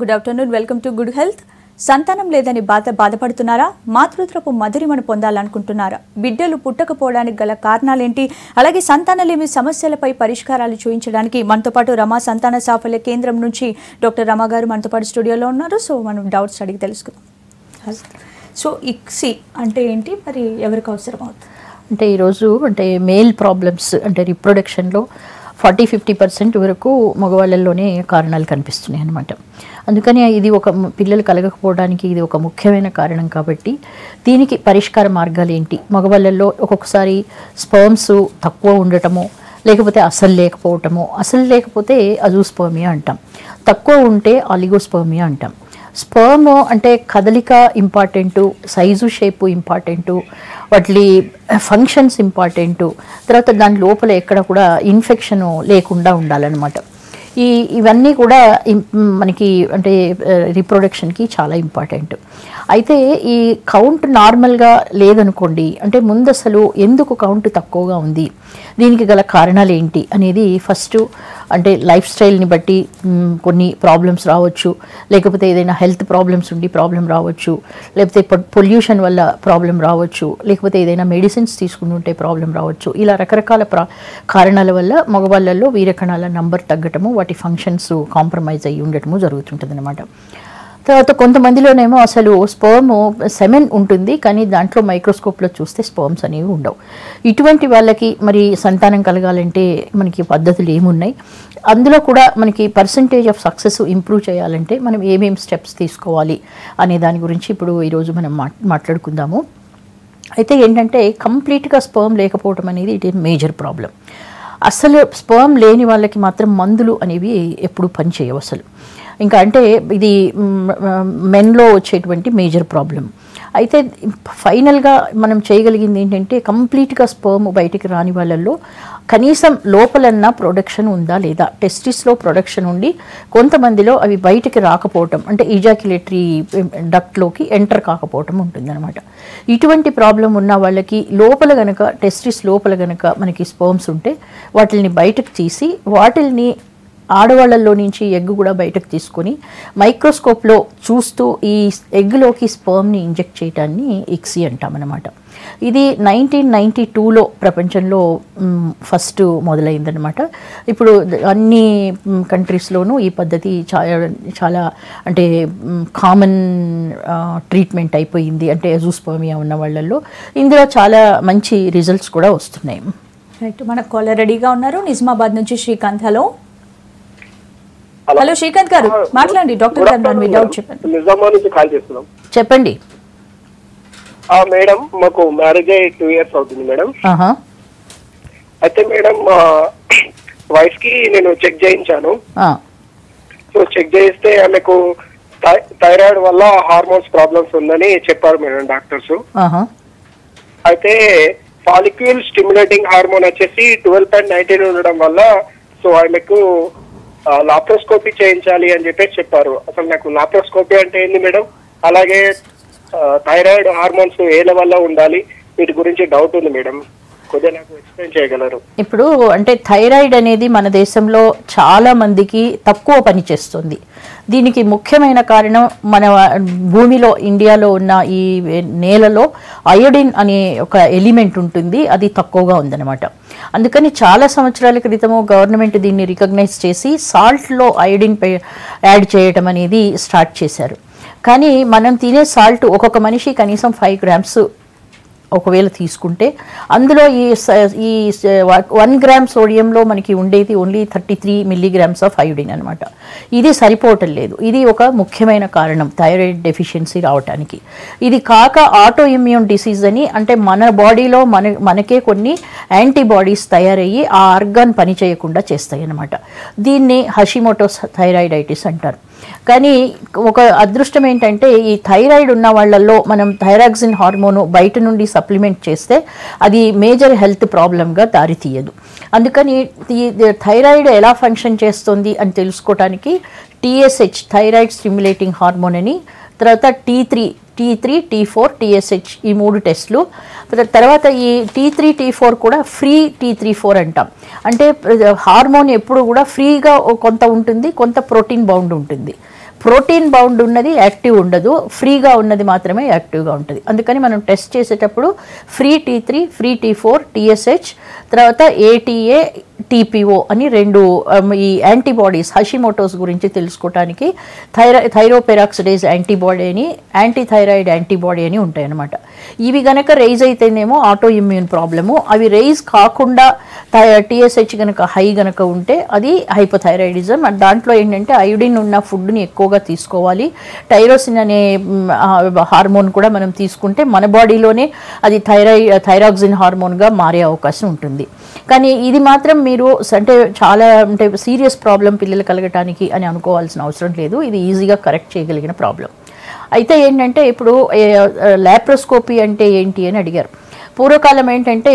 Good afternoon. Welcome to good health. సంతానం లేదని బాధపడుతున్నారా? మాతృత్వపు మధురిమను పొందాలనుకుంటున్నారా? బిడ్డలు పుట్టకపోవడానికి గల కారణాలేంటి? అలాగే సంతానలేమి సమస్యలపై పరిష్కారాలు చూపించడానికి మనతో పాటు రమా సంతాన సాఫల్య కేంద్రం నుంచి డాక్టర్ రమా గారు మనతో పాటు స్టూడియోలో ఉన్నారు. సో మనం డౌట్స్ అడిగి తెలుసుకుందాం. సో ఇక్సీ అంటే ఏంటి, మరి ఎవరికి అవసరం అవుతుంది? అంటే ఈరోజు అంటే మేల్ ప్రాబ్లమ్స్ అంటే రిప్రొడక్షన్లో 40-50% వరకు మగవాళ్ళల్లోనే కారణాలు కనిపిస్తున్నాయి అన్నమాట. అందుకని ఇది ఒక పిల్లలు కలగకపోవడానికి ఇది ఒక ముఖ్యమైన కారణం. కాబట్టి దీనికి పరిష్కార మార్గాలు ఏంటి? మగవాళ్ళల్లో ఒక్కొక్కసారి స్పర్మ్స్ తక్కువ ఉండటము, లేకపోతే అసలు లేకపోవటము. అసలు లేకపోతే అజూస్పర్మియా అంటాం, తక్కువ ఉంటే ఆలిగోస్పర్మియా అంటాం. స్పర్మ్ అంటే కదలిక ఇంపార్టెంటు, సైజు షేపు ఇంపార్టెంటు, వాటి ఫంక్షన్స్ ఇంపార్టెంటు, తర్వాత దాని లోపల ఎక్కడ కూడా ఇన్ఫెక్షన్ లేకుండా ఉండాలన్నమాట. ఇవన్నీ కూడా మనకి అంటే రీప్రొడక్షన్కి చాలా ఇంపార్టెంట్. అయితే ఈ కౌంట్ నార్మల్గా లేదనుకోండి, అంటే ముందు అసలు ఎందుకు కౌంట్ తక్కువగా ఉంది, దీనికి గల కారణాలు ఏంటి అనేది ఫస్ట్ అంటే లైఫ్ స్టైల్ని బట్టి కొన్ని ప్రాబ్లమ్స్ రావచ్చు, లేకపోతే ఏదైనా హెల్త్ ప్రాబ్లమ్స్ ఉండి ప్రాబ్లం రావచ్చు, లేకపోతే పొల్యూషన్ వల్ల ప్రాబ్లం రావచ్చు, లేకపోతే ఏదైనా మెడిసిన్స్ తీసుకుంటుంటే ప్రాబ్లం రావచ్చు. ఇలా రకరకాల కారణాల వల్ల మగవాళ్ళల్లో వీరకణాల నంబర్ తగ్గటము, వాటి ఫంక్షన్స్ కాంప్రమైజ్ అయ్యి ఉండటము జరుగుతుంటుంది అన్నమాట. తర్వాత కొంతమందిలోనేమో అసలు స్పర్మ్ సెమెన్ ఉంటుంది, కానీ దాంట్లో మైక్రోస్కోప్లో చూస్తే స్పర్మ్స్ అనేవి ఉండవు. ఇటువంటి వాళ్ళకి మరి సంతానం కలగాలంటే మనకి పద్ధతులు ఏమున్నాయి, అందులో కూడా మనకి పర్సంటేజ్ ఆఫ్ సక్సెస్ ఇంప్రూవ్ చేయాలంటే మనం ఏమేమి స్టెప్స్ తీసుకోవాలి అనే దాని గురించి ఇప్పుడు ఈరోజు మనం మాట్లాడుకుందాము. అయితే ఏంటంటే కంప్లీట్గా స్పర్మ్ లేకపోవడం అనేది ఇట్ ఈస్ మేజర్ ప్రాబ్లం. అసలు స్పర్మ్ లేని వాళ్ళకి మాత్రం మందులు అనేవి ఎప్పుడు పనిచేయవు అసలు. ఇంకా అంటే ఇది మెన్లో వచ్చేటువంటి మేజర్ ప్రాబ్లం. అయితే ఫైనల్గా మనం చేయగలిగింది ఏంటంటే కంప్లీట్గా స్పర్మ్ బయటికి రాని వాళ్ళల్లో కనీసం లోపలన్నా ప్రొడక్షన్ ఉందా లేదా, టెస్టిస్లో ప్రొడక్షన్ ఉండి కొంతమందిలో అవి బయటికి రాకపోవటం, అంటే ఈజాక్యులేటరీ డక్ట్లోకి ఎంటర్ కాకపోవటం ఉంటుందన్నమాట. ఇటువంటి ప్రాబ్లం ఉన్న వాళ్ళకి లోపల గనక టెస్టిస్ లోపల గనక మనకి స్పర్మ్స్ ఉంటే వాటిని బయటకు తీసి వాటిని ఆడవాళ్ళల్లో నుంచి ఎగ్ కూడా బయటకు తీసుకొని మైక్రోస్కోప్లో చూస్తూ ఈ ఎగ్లోకి స్పర్మ్ని ఇంజెక్ట్ చేయడాన్ని ఇక్సీ అంటామన్నమాట. ఇది 1992లో ప్రపంచంలో ఫస్ట్ మొదలైందనమాట. ఇప్పుడు అన్ని కంట్రీస్లోనూ ఈ పద్ధతి చాలా అంటే కామన్ ట్రీట్మెంట్ అయిపోయింది. అంటే అజూస్పర్మియా ఉన్న వాళ్ళల్లో ఇందులో చాలా మంచి రిజల్ట్స్ కూడా వస్తున్నాయి. రైట్, మన కాలర్ రెడీగా ఉన్నారు. నిజామాబాద్ నుంచి శ్రీకాంత్. హలో శ్రీకాంత్ గారు, మాట్లాడండి. డాక్టర్ గారు మీ డౌట్ చెప్పండి. నిజామాబాద్ నుంచి కాల్ చేస్తున్నాం. చెప్పండి మేడం, మాకు మ్యారేజ్ అయ్యి 2 years అవుతుంది మేడం. అయితే మేడం వైఫ్ కి నేను చెక్ చేయించాను. సో చెక్ చేయిస్తే ఆమెకు థైరాయిడ్ వల్ల హార్మోన్స్ ప్రాబ్లమ్స్ ఉందని చెప్పారు మేడం డాక్టర్స్. అయితే ఫాలిక్యూల్ స్టిమ్యులేటింగ్ హార్మోన్ వచ్చేసి 12.19 ఉండడం వల్ల సో ఆమెకు లాప్రోస్కోపీ చేయించాలి అని చెప్పేసి చెప్పారు. అసలు నాకు లాప్రోస్కోపీ అంటే ఏంది మేడం, అలాగే థైరాయిడ్ హార్మోన్స్ ఏ లెవెల్లో ఉండాలి, వీటి గురించి డౌట్ ఉంది మేడం, కొద్దిగా నాకు ఎక్స్ప్లెయిన్ చేయగలరు? ఇప్పుడు అంటే థైరాయిడ్ అనేది మన దేశంలో చాలా మందికి తక్కువ పనిచేస్తుంది. దీనికి ముఖ్యమైన కారణం మన భూమిలో ఇండియాలో ఉన్న ఈ నేలలో అయోడిన్ అనే ఒక ఎలిమెంట్ ఉంటుంది, అది తక్కువగా ఉందన్నమాట. అందుకని చాలా సంవత్సరాల క్రితము గవర్నమెంట్ దీన్ని రికగ్నైజ్ చేసి సాల్ట్లో అయోడిన్ యాడ్ చేయడం అనేది స్టార్ట్ చేశారు. కానీ మనం తినే సాల్ట్ ఒక్కొక్క మనిషి కనీసం 5 grams ఒకవేళ తీసుకుంటే అందులో ఈ 1 gram సోడియంలో మనకి ఉండేది ఓన్లీ 33 milligrams ఆఫ్ అయోడిన్ అనమాట. ఇది సరిపోవటం లేదు. ఇది ఒక ముఖ్యమైన కారణం థైరాయిడ్ డెఫిషియన్సీ రావడానికి. ఇది కాక ఆటో ఇమ్యూన్ డిసీజ్ అని, అంటే మన బాడీలో మనకే కొన్ని యాంటీబాడీస్ తయారయ్యి ఆ ఆర్గాన్ పనిచేయకుండా చేస్తాయి అన్నమాట. దీన్ని హషిమోటోస్ థైరాయిడైటిస్ అంటారు. కానీ ఒక అదృష్టం ఏంటంటే ఈ థైరాయిడ్ ఉన్న వాళ్ళల్లో మనం థైరాక్సిన్ హార్మోను బయట నుండి సప్లిమెంట్ చేస్తే అది మేజర్ హెల్త్ ప్రాబ్లంగా దారితీయదు. అందుకని ఈ థైరాయిడ్ ఎలా ఫంక్షన్ చేస్తుంది అని తెలుసుకోవడానికి TSH థైరాయిడ్ స్టిమ్యులేటింగ్ హార్మోన్ అని, తర్వాత T3, T4, TSH ఈ 3 టెస్టులు. తర్వాత ఈ T3, T4 కూడా ఫ్రీ T34 అంటాం. అంటే హార్మోన్ ఎప్పుడు కూడా ఫ్రీగా కొంత ఉంటుంది, కొంత ప్రోటీన్ బౌండ్ ఉంటుంది. ప్రోటీన్ బౌండ్ ఉన్నది యాక్టివ్ ఉండదు, ఫ్రీగా ఉన్నది మాత్రమే యాక్టివ్గా ఉంటుంది. అందుకని మనం టెస్ట్ చేసేటప్పుడు free T3, free T4, TSH, తర్వాత ATA, TPO అని 2 ఈ యాంటీబాడీస్ హషిమోటోస్ గురించి తెలుసుకోవడానికి థైరోపెరాక్సిడేజ్ యాంటీబాడీ అని, యాంటీథైరాయిడ్ యాంటీబాడీ అని ఉంటాయి అన్నమాట. ఇవి గనక రైజ్ అయితేనేమో ఆటో ఇమ్యూన్ ప్రాబ్లము, అవి రైజ్ కాకుండా TSH గనక హై గనక ఉంటే అది హైపోథైరాయిడిజం. దాంట్లో ఏంటంటే అయోడిన్ ఉన్న ఫుడ్ని ఎక్కువగా తీసుకోవాలి. టైరోసిన్ అనే హార్మోన్ కూడా మనం తీసుకుంటే మన బాడీలోనే అది థైరాక్సిన్ హార్మోన్గా మారే అవకాశం ఉంటుంది. కానీ ఇది మాత్రం మీరు అంటే చాలా అంటే సీరియస్ ప్రాబ్లం పిల్లలు కలగటానికి అని అనుకోవాల్సిన అవసరం లేదు. ఇది ఈజీగా కరెక్ట్ చేయగలిగిన ప్రాబ్లం. అయితే ఏంటంటే ఇప్పుడు లాప్రోస్కోపీ అంటే ఏంటి అని అడిగారు. పూర్వకాలం ఏంటంటే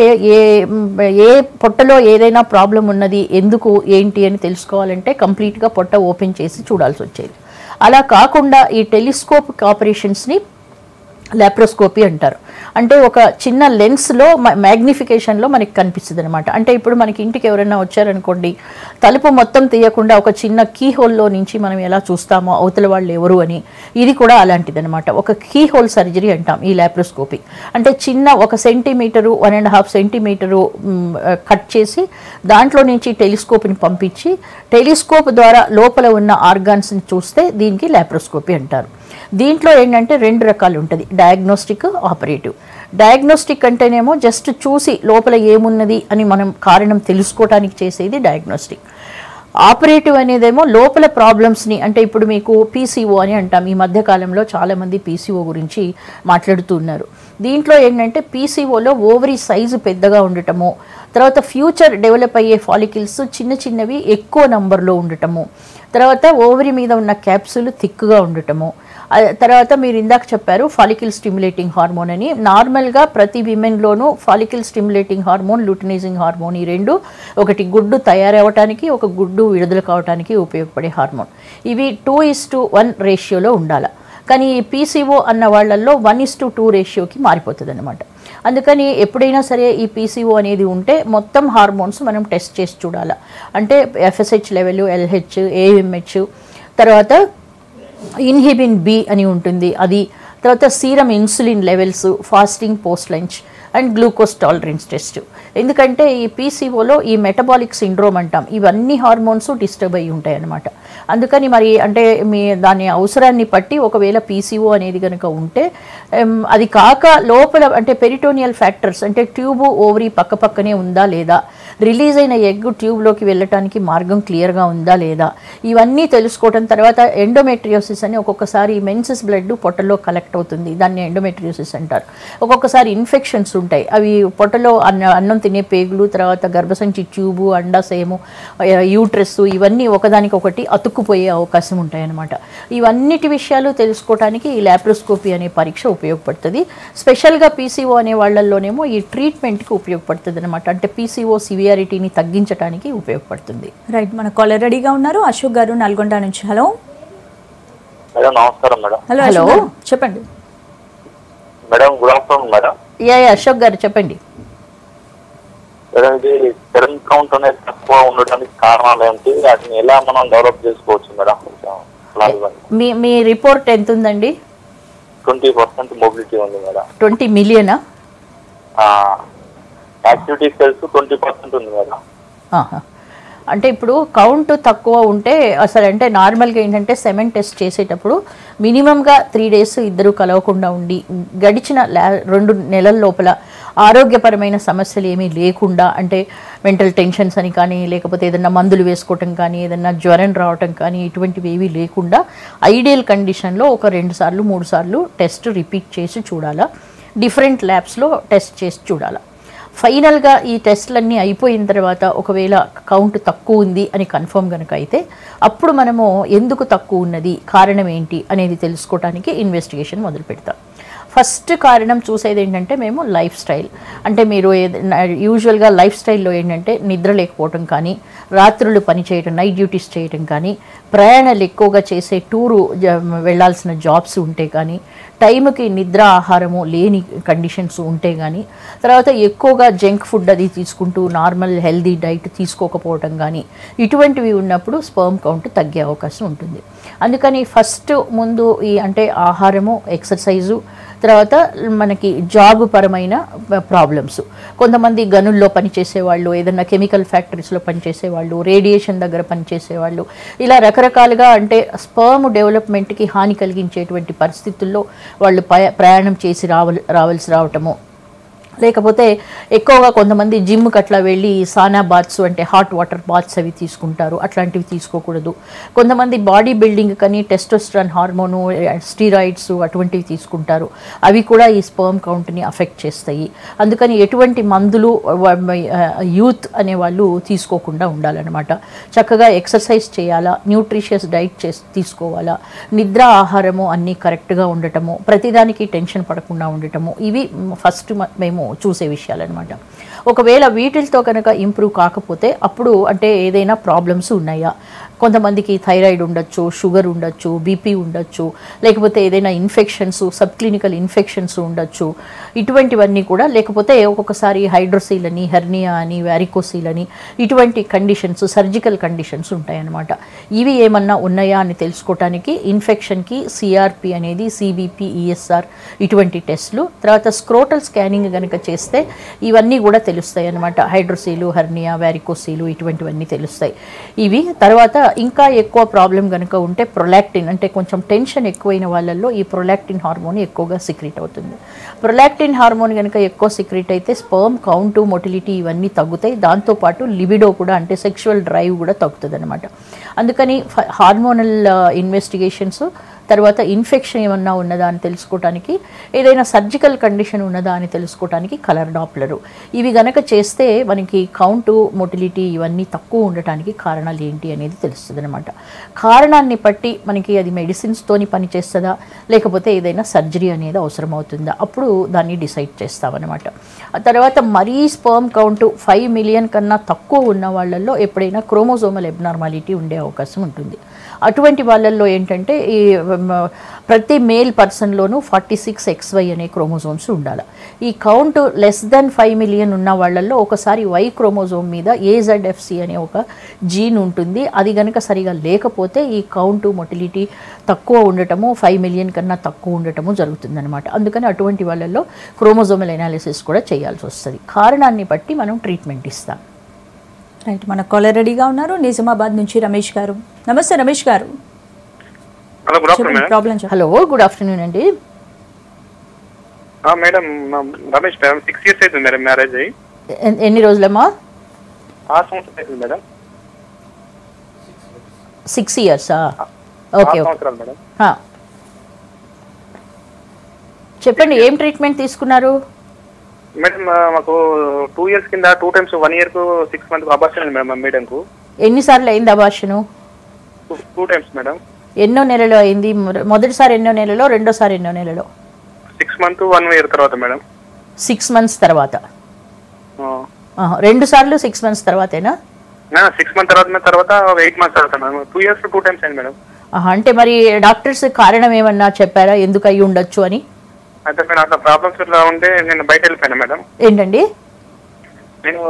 ఏ పొట్టలో ఏదైనా ప్రాబ్లం ఉన్నది, ఎందుకు ఏంటి అని తెలుసుకోవాలంటే కంప్లీట్గా పొట్ట ఓపెన్ చేసి చూడాల్సి వచ్చేది. అలా కాకుండా ఈ టెలిస్కోప్ ఆపరేషన్స్ని లాప్రోస్కోపీ అంటారు. అంటే ఒక చిన్న లెన్స్లో మ్యాగ్నిఫికేషన్లో మనకి కనిపిస్తుంది అనమాట. అంటే ఇప్పుడు మనకి ఇంటికి ఎవరైనా వచ్చారనుకోండి, తలుపు మొత్తం తీయకుండా ఒక చిన్న కీ హోల్లో నుంచి మనం ఎలా చూస్తామో అవతల వాళ్ళు ఎవరు అని, ఇది కూడా అలాంటిది అనమాట. ఒక కీ హోల్ సర్జరీ అంటాం ఈ లాప్రోస్కోపీ. అంటే చిన్న 1 సెంటీమీటరు 1.5 సెంటీమీటరు కట్ చేసి దాంట్లో నుంచి టెలిస్కోప్ని పంపించి టెలిస్కోప్ ద్వారా లోపల ఉన్న ఆర్గాన్స్ని చూస్తే దీనికి లాప్రోస్కోపీ అంటారు. దీంట్లో ఏంటంటే 2 రకాలు ఉంటుంది, డయాగ్నోస్టిక్, ఆపరేటివ్. డయాగ్నోస్టిక్ అంటేనేమో జస్ట్ చూసి లోపల ఏమున్నది అని మనం కారణం తెలుసుకోవడానికి చేసేది డయాగ్నోస్టిక్. ఆపరేటివ్ అనేదేమో లోపల ప్రాబ్లమ్స్ని, అంటే ఇప్పుడు మీకు PCO అని అంటాం. ఈ మధ్యకాలంలో చాలామంది PCO గురించి మాట్లాడుతూ ఉన్నారు. దీంట్లో ఏంటంటే PCOలో ఓవరీ సైజు పెద్దగా ఉండటము, తర్వాత ఫ్యూచర్ డెవలప్ అయ్యే ఫాలికిల్స్ చిన్న చిన్నవి ఎక్కువ నంబర్లో ఉండటము, తర్వాత ఓవరీ మీద ఉన్న క్యాప్సూల్ థిక్గా ఉండటము, తర్వాత మీరు ఇందాక చెప్పారు ఫాలికిల్ స్టిమ్యులేటింగ్ హార్మోన్ అని. నార్మల్గా ప్రతి విమెన్లోనూ follicle stimulating hormone, luteinizing hormone, ఈ 2 ఒకటి గుడ్డు తయారవటానికి, ఒక గుడ్డు విడుదల కావడానికి ఉపయోగపడే హార్మోన్. ఇవి 2:1 రేషియోలో ఉండాలి. కానీ ఈ PCO అన్న వాళ్ళల్లో 1:2 రేషియోకి మారిపోతుంది అనమాట. అందుకని ఎప్పుడైనా సరే ఈ PCO అనేది ఉంటే మొత్తం హార్మోన్స్ మనం టెస్ట్ చేసి చూడాలి. అంటే FSH లెవెల్, LH, AMH, తర్వాత ఇన్హిబిన్ B అని ఉంటుంది అది, తర్వాత serum insulin levels, fasting, post lunch and glucose tolerance test. ఎందుకంటే ఈ PCOలో ఈ మెటబాలిక్ సిండ్రోమ్ అంటాం, ఇవన్నీ హార్మోన్స్ డిస్టర్బ్ అయ్యి ఉంటాయి అన్నమాట. అందుకని మరి అంటే మీ దాని అవసరాన్ని బట్టి ఒకవేళ PCO అనేది కనుక ఉంటే అది కాక లోపల అంటే పెరిటోనియల్ ఫ్యాక్టర్స్, అంటే ట్యూబు ఓవరీ పక్కనే ఉందా లేదా, రిలీజ్ అయిన ఎగ్ ట్యూబ్లోకి వెళ్ళటానికి మార్గం క్లియర్గా ఉందా లేదా, ఇవన్నీ తెలుసుకోవడం. తర్వాత ఎండోమెట్రియోసిస్ అని ఒక్కొక్కసారి మెన్సెస్ బ్లడ్ పొట్టలో కలెక్ట్ అవుతుంది, దాన్ని ఎండోమెట్రియోసిస్ అంటారు. ఒక్కొక్కసారి ఇన్ఫెక్షన్స్ ఉంటాయి, అవి పొట్టలో అన్నం తినే పేగులు, తర్వాత గర్భసంచి ట్యూబు, అండాశయము, యూట్రస్, ఇవన్నీ ఒకదానికొకటి అతుక్కుపోయే అవకాశం ఉంటాయన్నమాట. ఇవన్నిటి విషయాలు తెలుసుకోవడానికి ఈ లాప్రోస్కోపీ అనే పరీక్ష ఉపయోగపడుతుంది. స్పెషల్గా PCO అనే వాళ్ళల్లోనేమో ఈ ట్రీట్మెంట్కి ఉపయోగపడుతుంది అనమాట. అంటే PCO సివియారిటీని తగ్గించడానికి ఉపయోగపడుతుంది. రైట్, మన కాలర్ రెడీగా ఉన్నారు, అశోక్ గారు నల్గొండ నుంచి. హలో మేడం, నమస్కారం మేడం. హలో, చెప్పండి madam. Good afternoon madam. Ashok garu చెప్పండి. మేడం, ఇది స్పెర్మ్ కౌంట్ అనేది తక్కువ ఉండడానికి కారణాలు ఏంటి, వాటిని ఎలా మనం డెవలప్ చేసుకోవచ్చు మేడం? మీ రిపోర్ట్ ఎంత ఉందండి? 20% మొబిలిటీ ఉంది మేడం. 20 మిలియనా? యాక్టివిటీ సెల్స్ 20% ఉంది మేడం. అంటే ఇప్పుడు కౌంట్ తక్కువ ఉంటే అసలు అంటే నార్మల్గా ఏంటంటే సెమెన్ టెస్ట్ చేసేటప్పుడు మినిమంగా 3 days ఇద్దరు కలవకుండా ఉండి గడిచిన 2 నెలల లోపల ఆరోగ్యపరమైన సమస్యలు ఏమీ లేకుండా, అంటే మెంటల్ టెన్షన్స్ అని కానీ, లేకపోతే ఏదైనా మందులు వేసుకోవటం కానీ, ఏదైనా జ్వరం రావటం కానీ, ఇటువంటివి ఏవీ లేకుండా ఐడియల్ కండిషన్లో ఒక 2 సార్లు 3 సార్లు టెస్ట్ రిపీట్ చేసి చూడాలా, డిఫరెంట్ ల్యాబ్స్లో టెస్ట్ చేసి చూడాలా. ఫైనల్గా ఈ టెస్ట్లన్నీ అయిపోయిన తర్వాత ఒకవేళ కౌంట్ తక్కువ ఉంది అని కన్ఫర్మ్ కనుక అయితే అప్పుడు మనము ఎందుకు తక్కువ ఉన్నది, కారణం ఏంటి అనేది తెలుసుకోవడానికి ఇన్వెస్టిగేషన్ మొదలు పెడతాం. ఫస్ట్ కారణం చూసేది ఏంటంటే మేము లైఫ్ స్టైల్, అంటే మీరు యూజువల్గా లైఫ్ స్టైల్లో ఏంటంటే నిద్ర లేకపోవటం కానీ, రాత్రులు పని చేయడం, నైట్ డ్యూటీస్ చేయడం కానీ, ప్రయాణాలు ఎక్కువగా చేసే టూరు వెళ్ళాల్సిన జాబ్స్ ఉంటే కానీ, టైంకి నిద్ర ఆహారము లేని కండిషన్స్ ఉంటే కానీ, తర్వాత ఎక్కువగా జంక్ ఫుడ్ అది తీసుకుంటూ నార్మల్ హెల్దీ డైట్ తీసుకోకపోవటం కానీ, ఇటువంటివి ఉన్నప్పుడు స్పర్మ్ కౌంట్ తగ్గే అవకాశం ఉంటుంది. అందుకని ఫస్ట్ ముందు ఈ అంటే ఆహారము, ఎక్సర్సైజు, తర్వాత మనకి జాబ్ పరమైన ప్రాబ్లమ్స్. కొంతమంది గనుల్లో పనిచేసేవాళ్ళు, ఏదైనా కెమికల్ ఫ్యాక్టరీస్లో పనిచేసేవాళ్ళు, రేడియేషన్ దగ్గర పనిచేసేవాళ్ళు, ఇలా రకరకాలుగా అంటే స్పర్మ్ డెవలప్మెంట్కి హాని కలిగించేటువంటి పరిస్థితుల్లో వాళ్ళు ప్రయాణం చేసి రావాల్సి రావటము, లేకపోతే ఎక్కువగా కొంతమంది జిమ్కి అట్లా వెళ్ళి సానా బాత్స్ అంటే హాట్ వాటర్ బాత్స్ అవి తీసుకుంటారు, అట్లాంటివి తీసుకోకూడదు. కొంతమంది బాడీ బిల్డింగ్ కానీ టెస్టోస్టెరాన్ హార్మోను, స్టీరాయిడ్స్ అటువంటివి తీసుకుంటారు, అవి కూడా ఈ స్పర్మ్ కౌంట్ని అఫెక్ట్ చేస్తాయి. అందుకని ఎటువంటి మందులు యూత్ అనేవాళ్ళు తీసుకోకుండా ఉండాలన్నమాట. చక్కగా ఎక్సర్సైజ్ చేయాలా, న్యూట్రిషియస్ డైట్ తీసుకోవాలా, నిద్ర ఆహారము అన్నీ కరెక్ట్గా ఉండటము, ప్రతిదానికి టెన్షన్ పడకుండా ఉండటము, ఇవి ఫస్ట్ మేము చూసే విషయాలన్నమాట. ఒకవేళ వీటితో కనుక ఇంప్రూవ్ కాకపోతే అప్పుడు అంటే ఏదైనా ప్రాబ్లమ్స్ ఉన్నాయా, కొంతమందికి థైరాయిడ్ ఉండొచ్చు, షుగర్ ఉండొచ్చు, బీపీ ఉండొచ్చు, లేకపోతే ఏదైనా ఇన్ఫెక్షన్స్, సబ్ క్లినికల్ ఇన్ఫెక్షన్స్ ఉండొచ్చు, ఇటువంటివన్నీ కూడా, లేకపోతే ఒక్కొక్కసారి హైడ్రోసీల్ అని, హెర్నియా అని, వ్యారికోసీల్ అని, ఇటువంటి కండిషన్స్, సర్జికల్ కండిషన్స్ ఉంటాయన్నమాట. ఇవి ఏమన్నా ఉన్నాయా అని తెలుసుకోవటానికి ఇన్ఫెక్షన్కి సిఆర్పి అనేది, సిబిపి, ఈఎస్ఆర్ ఇటువంటి టెస్టులు, తర్వాత స్క్రోటల్ స్కానింగ్ కనుక చేస్తే ఇవన్నీ కూడా తెలుస్తాయి అన్నమాట. హైడ్రోసీలు, హెర్నియా, వ్యారికోసీలు ఇటువంటివన్నీ తెలుస్తాయి. ఇవి తర్వాత ఇంకా ఎక్కువ ప్రాబ్లం కనుక ఉంటే ప్రొలాక్టిన్ అంటే కొంచెం టెన్షన్ ఎక్కువైన వాళ్ళల్లో ఈ ప్రొలాక్టిన్ హార్మోన్ ఎక్కువగా సిక్రీట్ అవుతుంది. ప్రొలాక్టిన్ హార్మోన్ కనుక ఎక్కువ సిక్రీట్ అయితే స్పర్మ్ కౌంటు, మొటిలిటీ ఇవన్నీ తగ్గుతాయి. దాంతోపాటు లిబిడో కూడా అంటే సెక్షువల్ డ్రైవ్ కూడా తగ్గుతుంది అనమాట. అందుకని హార్మోనల్ ఇన్వెస్టిగేషన్స్, తర్వాత ఇన్ఫెక్షన్ ఏమన్నా ఉన్నదా అని తెలుసుకోవడానికి, ఏదైనా సర్జికల్ కండిషన్ ఉన్నదా అని తెలుసుకోవడానికి కలర్ డాప్లరు, ఇవి గనక చేస్తే మనకి కౌంటు, మొటిలిటీ ఇవన్నీ తక్కువ ఉండటానికి కారణాలు ఏంటి అనేది తెలుస్తుంది అనమాట. కారణాన్ని బట్టి మనకి అది మెడిసిన్స్తోని పనిచేస్తుందా, లేకపోతే ఏదైనా సర్జరీ అనేది అవసరం అవుతుందా, అప్పుడు దాన్ని డిసైడ్ చేస్తామన్నమాట. ఆ తర్వాత మరీ స్పర్మ్ కౌంటు 5 మిలియన్ కన్నా తక్కువ ఉన్న వాళ్ళల్లో ఎప్పుడైనా క్రోమోజోమల్ ఎబ్నార్మాలిటీ ఉండే అవకాశం ఉంటుంది. అటువంటి వాళ్ళల్లో ఏంటంటే ఈ ప్రతి మేల్ పర్సన్లోనూ 46XY అనే క్రోమోజోమ్స్ ఉండాలి. ఈ కౌంట్ లెస్ దెన్ 5 మిలియన్ ఉన్న వాళ్ళల్లో ఒకసారి Y క్రోమోజోమ్ మీద AZFC అనే ఒక జీన్ ఉంటుంది. అది కనుక సరిగా లేకపోతే ఈ కౌంటు, మొటిలిటీ తక్కువ ఉండటము, 5 మిలియన్ కన్నా తక్కువ ఉండటము జరుగుతుందన్నమాట. అందుకని అటువంటి వాళ్ళల్లో క్రోమోజోమల్ ఎనాలిసిస్ కూడా చేయాల్సి వస్తుంది. కారణాన్ని బట్టి మనం ట్రీట్మెంట్ ఇస్తాం. రైట్, మన కాలర్ రెడీగా ఉన్నారు నిజామాబాద్ నుంచి రమేష్ గారు. నమస్తే రమేష్ గారు. హలో, గుడ్ ఆఫ్టర్నూన్ అండి. మేడం రమేష్ మేడం 6 years అవుతుంది మేడం మ్యారేజ్ అయ్యి. ఎన్ని రోజులమ్మా? 6 సంవత్సరాలు అవుతుంది madam. 6 years? Okay okay madam. చెప్పండి, ఏం ట్రీట్మెంట్ తీసుకున్నారు? మేడం మాకు 2 years కింద 2 times 1 year కు 6 months అబార్షన్ అయింది మేడం మేడం కు. ఎన్నిసార్లు అయింది అబార్షను? 2 times మేడం. ఎన్నో నెలలో అయింది? మొదటిసారి ఎన్నో నెలలో, రెండోసారి ఎన్నో నెలలో? 6 months 1 year తర్వాత మేడం. 6 months తర్వాత. 2 సార్లు 6 months తర్వాతేనా? 6 months తర్వాత 8 months తర్వాత మేడం. 2 years 2 times అయింది మేడం. అంటే మరి డాక్టర్స్ కారణం ఏమన్నా చెప్పారా ఎందుకు అయ్యి ఉండొచ్చు అని? అయితే మేడం అట్లా ప్రాబ్లమ్స్ ఇట్లా ఉంటే నేను బయట వెళ్ళిపోయాను మేడం. ఏంటండి? నేను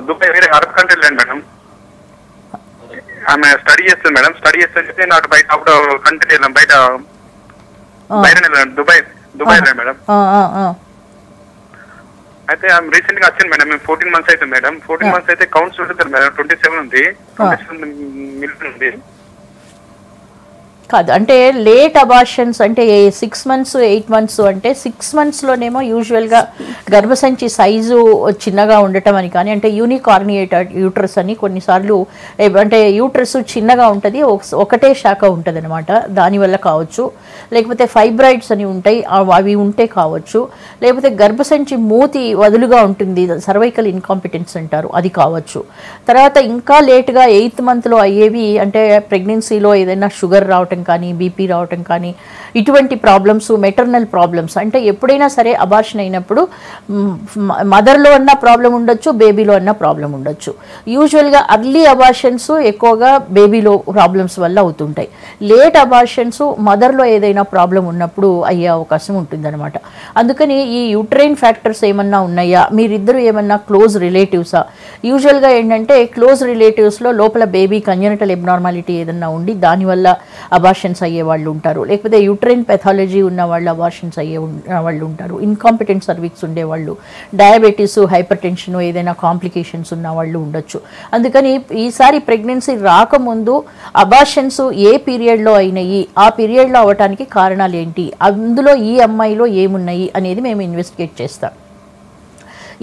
దుబాయ్ వేరే అరబ్ కంట్రీ వెళ్ళాను మేడం. ఆమె స్టడీ చేస్తుంది మేడం. స్టడీ చేస్తే నాకు బయట అప్పుడు కంట్రీ వెళ్ళాను, బయట వెళ్ళాను, దుబాయ్ వెళ్ళాను మేడం. అయితే ఆమె రీసెంట్ గా వచ్చింది మేడం. మేము 14 months అవుతుంది మేడం. 14 months అయితే కౌంట్స్ ఉంటుంది మేడం. 27 ఉంది, 27 మిలియన్ ఉంది. కాదు, అంటే లేట్ అబార్షన్స్ అంటే 6 months 8 months అంటే 6 monthsలోనేమో యూజువల్గా గర్భసంచి సైజు చిన్నగా ఉండటం అని, కానీ అంటే యూనికార్నియేటెడ్ యూట్రస్ అని కొన్నిసార్లు అంటే యూట్రస్ చిన్నగా ఉంటుంది, ఒకటే శాఖ ఉంటుంది అనమాట, దానివల్ల కావచ్చు. లేకపోతే ఫైబ్రాయిడ్స్ అని ఉంటాయి, అవి ఉంటే కావచ్చు. లేకపోతే గర్భసంచి మూతి వదులుగా ఉంటుంది, సర్వైకల్ ఇన్కాంపిటెన్స్ అంటారు, అది కావచ్చు. తర్వాత ఇంకా లేట్గా 8th monthలో అయ్యేవి అంటే ప్రెగ్నెన్సీలో ఏదైనా షుగర్ రావటం కానీ, బీపీ రావటం కానీ, ఇటువంటి ప్రాబ్లమ్స్, మెటర్నల్ ప్రాబ్లమ్స్. అంటే ఎప్పుడైనా సరే అబార్షన్ అయినప్పుడు మదర్లో అన్న ప్రాబ్లం ఉండొచ్చు, బేబీలో అన్న ప్రాబ్లం ఉండొచ్చు. యూజువల్గా అర్లీ అబార్షన్స్ ఎక్కువగా బేబీలో ప్రాబ్లమ్స్ వల్ల అవుతుంటాయి. లేట్ అబార్షన్స్ మదర్లో ఏదైనా ప్రాబ్లం ఉన్నప్పుడు అయ్యే అవకాశం ఉంటుందన్నమాట. అందుకని ఈ యూట్రైన్ ఫ్యాక్టర్స్ ఏమన్నా ఉన్నాయా, మీరిద్దరు ఏమన్నా క్లోజ్ రిలేటివ్సా? యూజువల్గా ఏంటంటే క్లోజ్ రిలేటివ్స్లో లోపల బేబీ కంజనిటల్ ఎబ్నార్మాలిటీ ఏదన్నా ఉండి దానివల్ల అబార్షన్స్ అయ్యే వాళ్ళు ఉంటారు, లేకపోతే యూట్రైన్ పెథాలజీ ఉన్న వాళ్ళు అబార్షన్స్ అయ్యే వాళ్ళు ఉంటారు, ఇన్కాంపిటెంట్ సర్వీక్స్ ఉండేవాళ్ళు, డయాబెటీస్, హైపర్ టెన్షన్, ఏదైనా కాంప్లికేషన్స్ ఉన్న వాళ్ళు ఉండొచ్చు. అందుకని ఈసారి ప్రెగ్నెన్సీ రాకముందు అబార్షన్స్ ఏ పీరియడ్లో అయినాయి, ఆ పీరియడ్లో అవ్వటానికి కారణాలు ఏంటి, అందులో ఈ అమ్మాయిలో ఏమున్నాయి అనేది మేము ఇన్వెస్టిగేట్ చేస్తాం.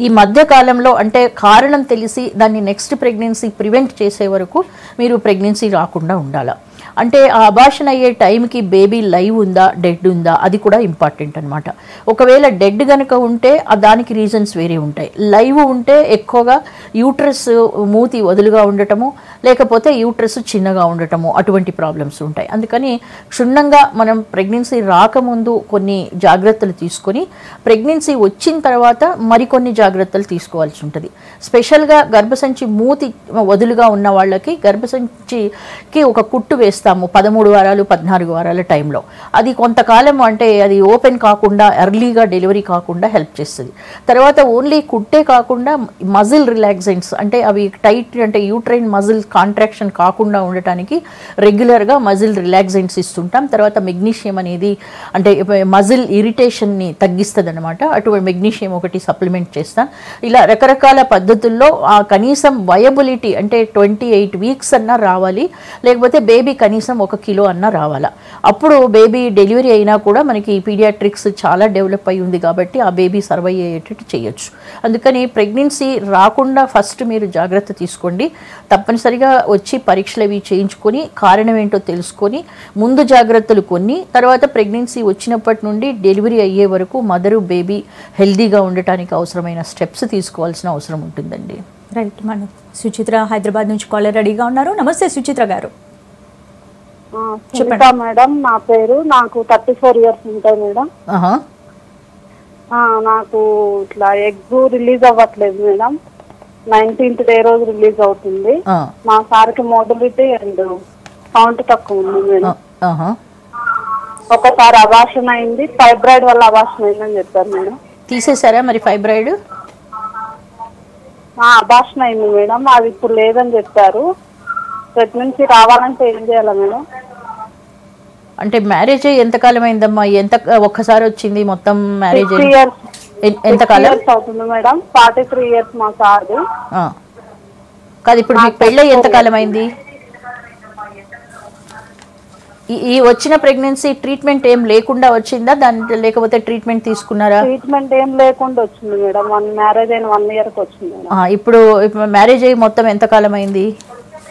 ఈ మధ్యకాలంలో అంటే కారణం తెలిసి దాన్ని నెక్స్ట్ ప్రెగ్నెన్సీ ప్రివెంట్ చేసే వరకు మీరు ప్రెగ్నెన్సీ రాకుండా ఉండాలి. అంటే ఆ అబార్షన్ అయ్యే టైంకి బేబీ లైవ్ ఉందా, డెడ్ ఉందా, అది కూడా ఇంపార్టెంట్ అనమాట. ఒకవేళ డెడ్ కనుక ఉంటే దానికి రీజన్స్ వేరే ఉంటాయి. లైవ్ ఉంటే ఎక్కువగా యూట్రస్ మూతి వదులుగా ఉండటము, లేకపోతే యూట్రస్ చిన్నగా ఉండటము, అటువంటి ప్రాబ్లమ్స్ ఉంటాయి. అందుకని క్షుణ్ణంగా మనం ప్రెగ్నెన్సీ రాకముందు కొన్ని జాగ్రత్తలు తీసుకొని ప్రెగ్నెన్సీ వచ్చిన తర్వాత మరికొన్ని జాగ్రత్తలు తీసుకోవాల్సి ఉంటుంది. స్పెషల్గా గర్భసంచి మూతి వదులుగా ఉన్న వాళ్ళకి గర్భసంచికి ఒక కుట్టు వేస్తాము 13 వారాలు 14 వారాల టైంలో. అది కొంతకాలం అంటే అది ఓపెన్ కాకుండా ఎర్లీగా డెలివరీ కాకుండా హెల్ప్ చేస్తుంది. తర్వాత ఓన్లీ కుట్టే కాకుండా మజిల్ రిలాక్సెంట్స్ అంటే అవి టైట్ అంటే యూట్రైన్ మజిల్ కాంట్రాక్షన్ కాకుండా ఉండటానికి రెగ్యులర్గా మజిల్ రిలాక్సెంట్స్ ఇస్తుంటాం. తర్వాత మెగ్నీషియం అనేది అంటే మజిల్ ఇరిటేషన్ని తగ్గిస్తుంది అనమాట. అటువంటి మెగ్నీషియం ఒకటి సప్లిమెంట్ చేస్తాం. ఇలా రకరకాల పద్ధతుల్లో కనీసం వయబిలిటీ అంటే 28 వీక్స్ అన్నా రావాలి, లేకపోతే బేబీ కనీసం 1 కిలో అన్నా రావాలా. అప్పుడు బేబీ డెలివరీ అయినా కూడా మనకి పీడియాట్రిక్స్ చాలా డెవలప్ అయి ఉంది కాబట్టి ఆ బేబీ సర్వైవ్ అయ్యేటట్టు చేయొచ్చు. అందుకని ప్రెగ్నెన్సీ రాకుండా ఫస్ట్ మీరు జాగ్రత్త తీసుకోండి. తప్పనిసరిగా వచ్చి పరీక్షలు అవి చేయించుకొని కారణం ఏంటో తెలుసుకొని ముందు జాగ్రత్తలు కొన్ని, తర్వాత ప్రెగ్నెన్సీ వచ్చినప్పటి నుండి డెలివరీ అయ్యే వరకు మదరు బేబీ హెల్దీగా ఉండటానికి అవసరమైన స్టెప్స్ తీసుకోవాల్సిన అవసరం ఉంటుందండి. రైట్. మనం సుచిత్ర హైదరాబాద్ నుంచి కాలర్ రెడీగా ఉన్నారు. నమస్తే సుచిత్ర గారు. చెప్పండి మేడం. నా పేరు, నాకు 34 ఇయర్స్ ఉంటాయి మేడం. నాకు ఇట్లా ఎగ్ రిలీజ్ అవ్వట్లేదు మేడం. 19th డే రోజు రిలీజ్ అవుతుంది. మా సార్కి మోడలిటీ అండ్ కౌంట్ తక్కువ ఉంది మేడం. ఒకసారి అబార్షన్ అయింది, ఫైబ్రాయిడ్ వల్ల అబార్షన్ అయిందని చెప్పారు మేడం. తీసేసారా మరి ఫైబ్రాయిడ్? అబార్షన్ అయింది మేడం, అది ఇప్పుడు లేదని చెప్పారు. ప్రెగ్నెన్సీ రావాలంటే ఏం చేయాలా మేడం? అంటే మ్యారేజ్ ఎంతకాలం అయిందమ్మా? ఒక్కసారి వచ్చింది మొత్తం మ్యారేజ్ ఎంతకాలం అవుతుంది మేడం? 43 ఇయర్స్ మా సార్. కాదు, ఇప్పుడు మీకు పెళ్ళి ఎంతకాలం అయింది? ఈ వచ్చిన ప్రెగ్నెన్సీ ట్రీట్మెంట్ ఏం లేకుండా వచ్చిందా, దాని లేకపోతే ట్రీట్మెంట్ తీసుకున్నారా? ట్రీట్మెంట్ ఏం లేకుండా వచ్చింది మేడం. మ్యారేజ్ అయిన 1 ఇయర్కి వచ్చింది. ఇప్పుడు మ్యారేజ్ అయ్యి మొత్తం ఎంతకాలం అయింది?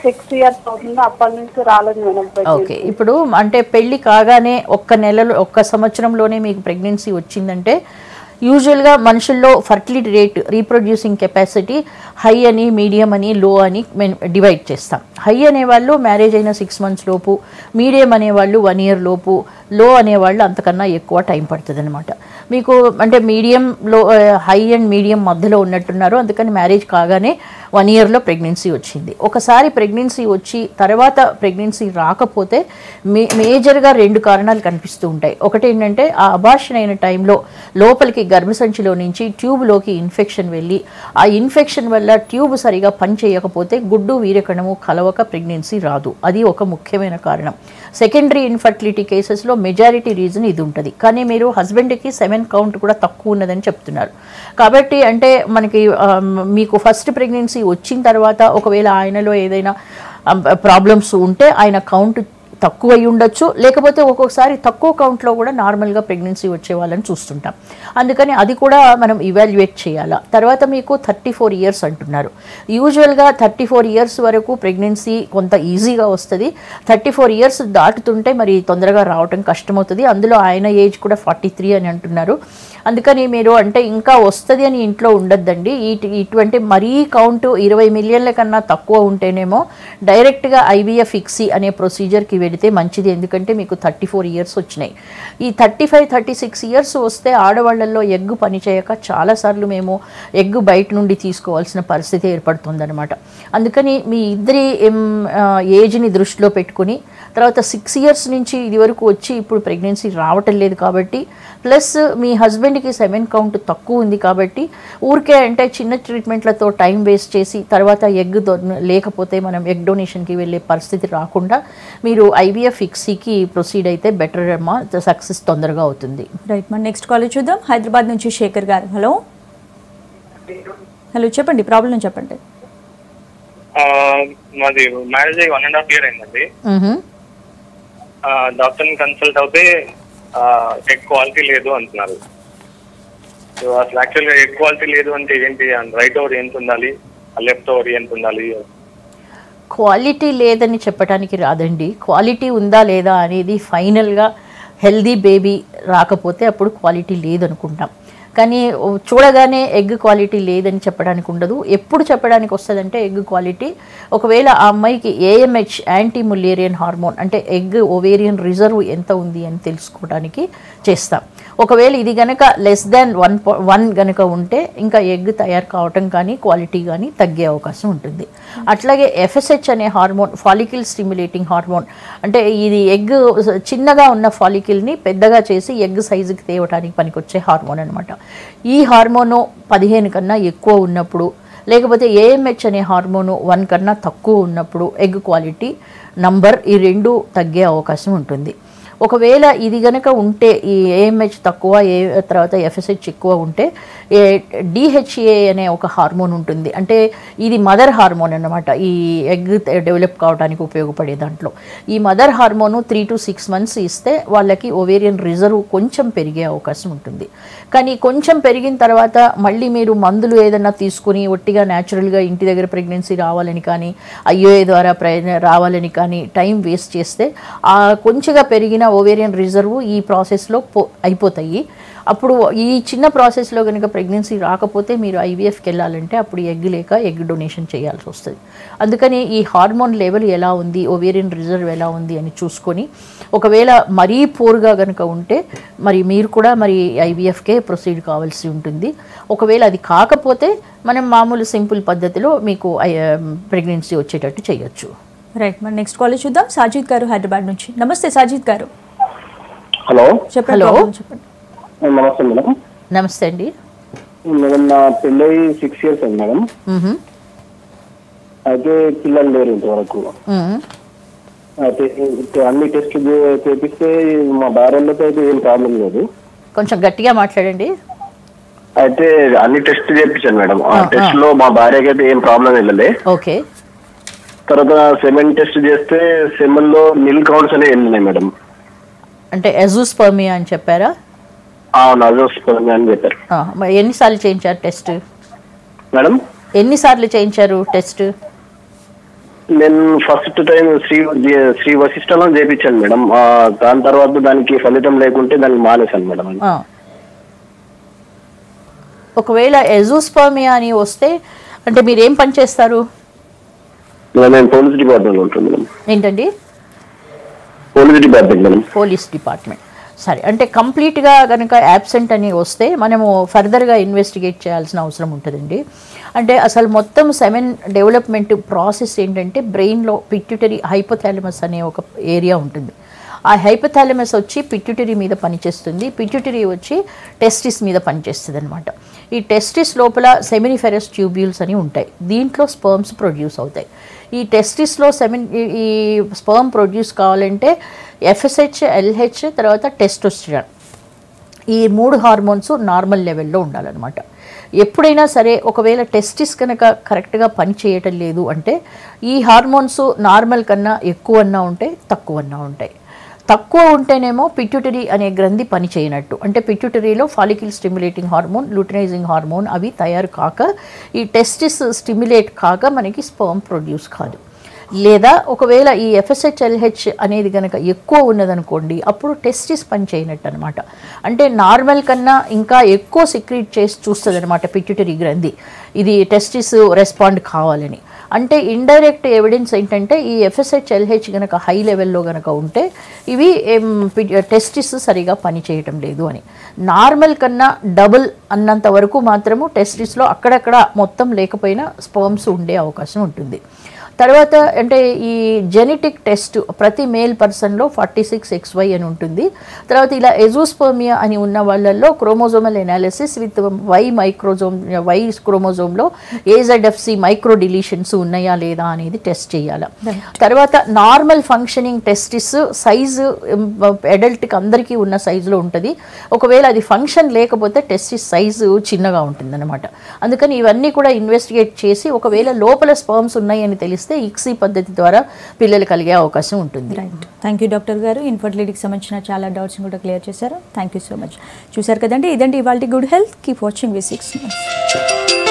6 ఇయర్స్ అవుతుంది. అప్పటి నుంచి రాలేదు మేడం. ఓకే. ఇప్పుడు అంటే పెళ్లి కాగానే 1 నెలలో 1 సంవత్సరంలోనే మీకు ప్రెగ్నెన్సీ వచ్చిందంటే యూజువల్గా మనుషుల్లో fertility rate, reproducing capacity high అని, మీడియం అని, లో అని డివైడ్ చేస్తాం. హై అనేవాళ్ళు మ్యారేజ్ అయిన 6 మంత్స్ లోపు, మీడియం అనేవాళ్ళు 1 ఇయర్ లోపు, లో అనేవాళ్ళు అంతకన్నా ఎక్కువ టైం పడుతుంది అనమాట. మీకు అంటే మీడియంలో హై అండ్ మీడియం మధ్యలో ఉన్నట్టున్నారు. అందుకని మ్యారేజ్ కాగానే 1 ఇయర్లో ప్రెగ్నెన్సీ వచ్చింది. ఒకసారి ప్రెగ్నెన్సీ వచ్చి తర్వాత ప్రెగ్నెన్సీ రాకపోతే మేజర్గా 2 కారణాలు కనిపిస్తూ ఉంటాయి. ఒకటి ఏంటంటే ఆ అబార్షన్ అయిన టైంలో లోపలికి గర్భసంచిలో నుంచి ట్యూబ్లోకి ఇన్ఫెక్షన్ వెళ్ళి ఆ ఇన్ఫెక్షన్ వల్ల ట్యూబ్ సరిగా పనిచేయకపోతే గుడ్డు వీర్యకణము కలవక ప్రెగ్నెన్సీ రాదు. అది ఒక ముఖ్యమైన కారణం. సెకండరీ ఇన్ఫర్టిలిటీ కేసెస్లో మెజారిటీ రీజన్ ఇది ఉంటుంది. కానీ మీరు హస్బెండ్కి 7 కౌంట్ కూడా తక్కువ ఉన్నదని చెప్తున్నారు. కాబట్టి అంటే మనకి మీకు ఫస్ట్ ప్రెగ్నెన్సీ వచ్చిన తర్వాత ఒకవేళ ఆయనలో ఏదైనా ప్రాబ్లమ్స్ ఉంటే ఆయన కౌంట్ తక్కువ అయి ఉండొచ్చు, లేకపోతే ఒక్కొక్కసారి తక్కువ కౌంట్లో కూడా నార్మల్గా ప్రెగ్నెన్సీ వచ్చే వాళ్ళని చూస్తుంటాం. అందుకని అది కూడా మనం ఇవాల్యుయేట్ చేయాలా. తర్వాత మీకు 34 ఇయర్స్ అంటున్నారు. యూజువల్గా 34 ఇయర్స్ వరకు ప్రెగ్నెన్సీ కొంత ఈజీగా వస్తుంది. 34 ఇయర్స్ దాటుతుంటే మరి తొందరగా రావటం కష్టమవుతుంది. అందులో ఆయన ఏజ్ కూడా 43 అని అంటున్నారు. అందుకని మీరు అంటే ఇంకా వస్తుంది అని ఇంట్లో ఉండద్దండి. ఇటువంటి మరీ కౌంట్ 20 మిలియన్ల కన్నా తక్కువ ఉంటేనేమో డైరెక్ట్గా IVF ICSI అనే ప్రొసీజర్కి వెళితే మంచిది. ఎందుకంటే మీకు 34 ఇయర్స్ వచ్చినాయి. ఈ 35-36 ఇయర్స్ వస్తే ఆడవాళ్లలో ఎగ్ పనిచేయక చాలాసార్లు మేము ఎగ్ బయట నుండి తీసుకోవాల్సిన పరిస్థితి ఏర్పడుతుందన్నమాట. అందుకని మీ ఇద్దరి ఏజ్ని దృష్టిలో పెట్టుకుని తర్వాత 6 ఇయర్స్ నుంచి ఇది వరకు వచ్చి ఇప్పుడు ప్రెగ్నెన్సీ రావటం లేదు కాబట్టి, ప్లస్ మీ హస్బెండ్కి 7 కౌంట్ తక్కువ ఉంది కాబట్టి ఊరికే అంటే చిన్న ట్రీట్మెంట్లతో టైం వేస్ట్ చేసి తర్వాత ఎగ్ లేకపోతే మనం ఎగ్ డొనేషన్కి వెళ్ళే పరిస్థితి రాకుండా మీరు ఐవీఎఫ్ ఇక్సీకి ప్రొసీడ్ అయితే బెటర్ అమ్మా, సక్సెస్ తొందరగా అవుతుంది. రైట్ మన నెక్స్ట్ కాల్ చూద్దాం. హైదరాబాద్ నుంచి శేఖర్ గారు. హలో హలో చెప్పండి, ప్రాబ్లం చెప్పండి. మాది మ్యారేజ్ అయ్యి 1.5 year అయిందండి. డాక్టర్ని కన్సల్ట్ అవుతే ఎగ్ క్వాలిటీ లేదు అంటున్నారు. సో అసలు యాక్చువల్గా ఎగ్ క్వాలిటీ లేదు అంటే ఏంటి? రైట్ ఓవర్ ఎంత ఉండాలి, లెఫ్ట్ ఓవర్ ఎంత ఉండాలి? క్వాలిటీ లేదని చెప్పడానికి రాదండి. క్వాలిటీ ఉందా లేదా అనేది ఫైనల్గా హెల్దీ బేబీ రాకపోతే అప్పుడు క్వాలిటీ లేదనుకుంటాం. కానీ చూడగానే ఎగ్ క్వాలిటీ లేదని చెప్పడానికి ఉండదు. ఎప్పుడు చెప్పడానికి వస్తుందంటే ఎగ్ క్వాలిటీ ఒకవేళ ఆ అమ్మాయికి ఏఎంహెచ్ యాంటీ ముల్లేరియన్ హార్మోన్ అంటే ఎగ్ ఓవేరియన్ రిజర్వ్ ఎంత ఉంది అని తెలుసుకోవడానికి చేస్తాం. ఒకవేళ ఇది గనక <1 గనక ఉంటే ఇంకా ఎగ్ తయారు కావటం కానీ క్వాలిటీ కానీ తగ్గే అవకాశం ఉంటుంది. అట్లాగే ఎఫ్ఎస్హెచ్ అనే హార్మోన్ ఫాలికిల్ స్టిమ్యులేటింగ్ హార్మోన్ అంటే ఇది ఎగ్ చిన్నగా ఉన్న ఫాలికిల్ని పెద్దగా చేసి ఎగ్ సైజుకి తేవడానికి పనికొచ్చే హార్మోన్ అనమాట. ఈ హార్మోను 15 కన్నా ఎక్కువ ఉన్నప్పుడు లేకపోతే ఏఎంహెచ్ అనే హార్మోను 1 కన్నా తక్కువ ఉన్నప్పుడు ఎగ్ క్వాలిటీ నంబర్ ఈ రెండు తగ్గే అవకాశం ఉంటుంది. ఒకవేళ ఇది గనక ఉంటే ఈ ఏఎంహెచ్ తక్కువ తర్వాత ఎఫ్ఎస్హెచ్ ఎక్కువ ఉంటే డిహెచ్ఏ అనే ఒక హార్మోన్ ఉంటుంది. అంటే ఇది మదర్ హార్మోన్ అన్నమాట. ఈ ఎగ్ డెవలప్ కావడానికి ఉపయోగపడే దాంట్లో ఈ మదర్ హార్మోను 3 to 6 months ఇస్తే వాళ్ళకి ఓవేరియన్ రిజర్వ్ కొంచెం పెరిగే అవకాశం ఉంటుంది. కానీ కొంచెం పెరిగిన తర్వాత మళ్ళీ మీరు మందులు ఏదైనా తీసుకుని ఒట్టిగా న్యాచురల్గా ఇంటి దగ్గర ప్రెగ్నెన్సీ రావాలని కానీ ఐఓఏ ద్వారా రావాలని కానీ టైం వేస్ట్ చేస్తే ఆ కొంచెంగా పెరిగిన ఓవేరియన్ రిజర్వ్ ఈ ప్రాసెస్లో అయిపోతాయి. అప్పుడు ఈ చిన్న ప్రాసెస్లో కనుక ప్రెగ్నెన్సీ రాకపోతే మీరు ఐవీఎఫ్కి వెళ్ళాలంటే అప్పుడు ఎగ్ లేక ఎగ్ డొనేషన్ చేయాల్సి వస్తుంది. అందుకని ఈ హార్మోన్ లెవెల్ ఎలా ఉంది, ఓవేరియన్ రిజర్వ్ ఎలా ఉంది అని చూసుకొని ఒకవేళ మరీ పూర్గా కనుక ఉంటే మరి మీరు కూడా మరి ఐవీఎఫ్కే ప్రొసీడ్ కావాల్సి ఉంటుంది. ఒకవేళ అది కాకపోతే మనం మామూలు సింపుల్ పద్ధతిలో మీకు ప్రెగ్నెన్సీ వచ్చేటట్టు చేయొచ్చు. రైట్ మన నెక్స్ట్ కాల్ చూద్దాం. సాజిద్ గారు హైదరాబాద్ నుంచి. నమస్తే సాజిద్ గారు. హలో చెప్పండి. చెప్పండి. నమస్తే మేడం. నమస్తే అండి మేడం. నా పెళ్ళి 6 years అయింది మేడం. అయితే పిల్లలు లేరు ఇంతవరకు. అయితే అన్ని టెస్టులు చేపిస్తే మా భార్యలతో అయితే ఏం ప్రాబ్లం లేదు. కొంచెం గట్టిగా మాట్లాడండి. అయితే అన్ని టెస్ట్ చేయించాను మేడం. ఆ టెస్ట్ లో మా భార్యకి అయితే ఏం ప్రాబ్లం వెళ్ళలే. ఓకే. తర్వాత సెమెన్ టెస్ట్ చేస్తే సెమెన్ లో మిల్ కౌంట్స్ అనేవి వెళ్ళినాయి మేడం. అంటే ఎజోస్పర్మియా అని చెప్పారా? ఎజోస్పర్మియా అని చెప్పారు. ఎన్నిసార్లు చేయించారు టెస్ట్ మేడం? ఎన్నిసార్లు చేయించారు టెస్ట్? నేను ఫస్ట్ టైం శ్రీ వశిష్ఠలో చేయించాను మేడం. దాని తర్వాత దానికి ఫలితం లేకుంటే దాన్ని మానేశాను మేడం. ఒకవేళ ఎజోస్పర్మియా అని వస్తే అంటే మీరు ఏం పని చేస్తారు? నేను పోలీస్ డిపార్ట్మెంట్ ఉంటుంది మేడం. ఏంటండి? Police department madam. Police department. సరే, అంటే కంప్లీట్గా కనుక యాబ్సెంట్ అని వస్తే మనము ఫర్దర్గా ఇన్వెస్టిగేట్ చేయాల్సిన అవసరం ఉంటుందండి. అంటే అసలు మొత్తం సెమెన్ డెవలప్మెంట్ ప్రాసెస్ ఏంటంటే బ్రెయిన్లో పిట్యూటరీ హైపోథాలమస్ అనే ఒక ఏరియా ఉంటుంది. ఆ హైపోథాలమస్ వచ్చి పిట్యూటరీ మీద పనిచేస్తుంది, పిట్యూటరీ వచ్చి టెస్టిస్ మీద పనిచేస్తుంది అనమాట. ఈ టెస్టిస్ లోపల సెమినిఫెరస్ ట్యూబ్యూల్స్ అని ఉంటాయి. దీంట్లో స్పర్మ్స్ ప్రొడ్యూస్ అవుతాయి. ఈ టెస్టిస్లో ఈ స్పర్మ్ ప్రొడ్యూస్ కావాలంటే ఎఫ్ఎస్హెచ్, ఎల్హెచ్, తర్వాత టెస్టోస్టెరాన్ ఈ 3 హార్మోన్స్ నార్మల్ లెవెల్లో ఉండాలన్నమాట. ఎప్పుడైనా సరే ఒకవేళ టెస్టిస్ కనుక కరెక్ట్గా పని చేయటం లేదు అంటే ఈ హార్మోన్స్ నార్మల్ కన్నా ఎక్కువన్నా ఉంటాయి, తక్కువన్నా ఉంటాయి. తక్కువ ఉంటేనేమో పిట్యూటరీ అనే గ్రంథి పని చేయనట్టు. అంటే పిట్యూటరీలో follicle stimulating hormone, luteinizing hormone అవి తయారు కాక ఈ టెస్టిస్ స్టిమ్యులేట్ కాక మనకి స్పర్మ్ ప్రొడ్యూస్ కాదు. లేదా ఒకవేళ ఈ ఎఫ్ఎస్హెచ్, ఎల్హెచ్ అనేది కనుక ఎక్కువ ఉన్నదనుకోండి అప్పుడు టెస్టిస్ పని చేయనట్టు అనమాట. అంటే నార్మల్ కన్నా ఇంకా ఎక్కువ సిక్రీట్ చేసి చూస్తుంది అనమాట పిట్యూటరీ గ్రంథి, ఇది టెస్టిస్ రెస్పాండ్ కావాలని. అంటే ఇండైరెక్ట్ ఎవిడెన్స్ ఏంటంటే ఈ ఎఫ్ఎస్హెచ్, ఎల్హెచ్ కనుక హై లెవెల్లో కనుక ఉంటే ఇవి టెస్టిస్ సరిగా పని చేయటం లేదు అని. నార్మల్ కన్నా డబుల్ అన్నంత వరకు మాత్రము టెస్టిస్లో అక్కడక్కడ మొత్తం లేకపోయినా స్పర్మ్స్ ఉండే అవకాశం ఉంటుంది. తర్వాత అంటే ఈ జెనెటిక్ టెస్ట్ ప్రతి మేల్ పర్సన్లో 46XY అని ఉంటుంది. తర్వాత ఇలా ఎజోస్పర్మియా అని ఉన్న వాళ్ళల్లో క్రోమోజోమల్ ఎనాలిసిస్ విత్ వై క్రోమోజోమ్లో AZFC మైక్రో డిలీషన్స్ ఉన్నాయా లేదా అనేది టెస్ట్ చేయాలి. తర్వాత నార్మల్ ఫంక్షనింగ్ టెస్టిస్ సైజు అడల్ట్కి అందరికీ ఉన్న సైజులో ఉంటుంది. ఒకవేళ అది ఫంక్షన్ లేకపోతే టెస్టిస్ సైజు చిన్నగా ఉంటుందన్నమాట. అందుకని ఇవన్నీ కూడా ఇన్వెస్టిగేట్ చేసి ఒకవేళ లోపల స్పర్మ్స్ ఉన్నాయని తెలిస్తే ICSI పద్ధతి ద్వారా పిల్లలు కలిగే అవకాశం ఉంటుంది. రైట్, థ్యాంక్ యూ డాక్టర్ గారు. ఇన్ఫర్టిలిటీకి సంబంధించిన చాలా డౌట్స్ కూడా క్లియర్ చేశారు. Thank you so much. చూసారు కదండి, ఇదండి ఇవాళ good health. Keep watching V6 News.